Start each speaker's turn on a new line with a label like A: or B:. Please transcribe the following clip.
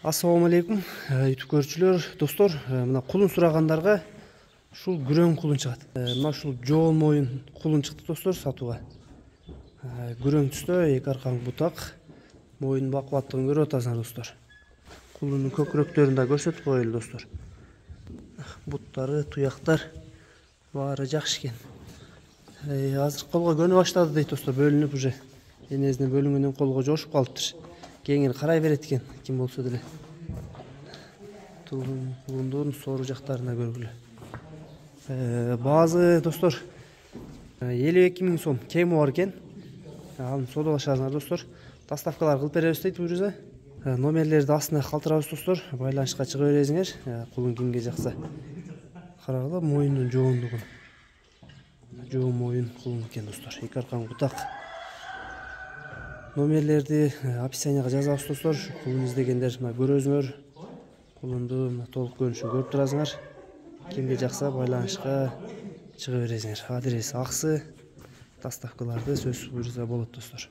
A: Assalamu алейкум, YouTube көрүүчүлөр, достор. Мына кулун сурагандарга ушул күрөң кулун чыгат. Мына ушул жоон моюн кулун чыкты, достор, сатууга. Күрөң түстө, эки аркаң бутак, моюнун бакубаттыгын көрүп атасыңар, достор. Кулунун көкүрөктөрүн да көрсөтүп коелу, достор. Буттары, туяктар баары жакшы экен. Азыр колго көнүп баштады дейт, достор, бөлүнүп уже. Энесине бөлүнгөндөн колго жошуп калыптыр. Кеңири карай берет экен, ким болсо деле. Тулундун сору жактарына көргүлө. Баазы, достор, 52 000 сом кеми бар экен. Аны содалашасыңар, достор. Доставкалар кылып беребиз дейт бул жерде. Номерлерди астына калтырабыз, достор. Байланышка чыга бересиңер. Кулун кимге жакса. Карагыла моюнун жоондугун. Жоон моюн кулун экен, достор. Эки аркаң бутак. Номерлерди описанияга жазабыз, достор. Кулун издегендер көрөсүңөр. Кулунду толук көрүнүшүн көрүп турасыңар. Кимге жакса байланышка чыга бересиңер. Адрес аксы, доставкаларды сөзсүз буйрса болот, достор.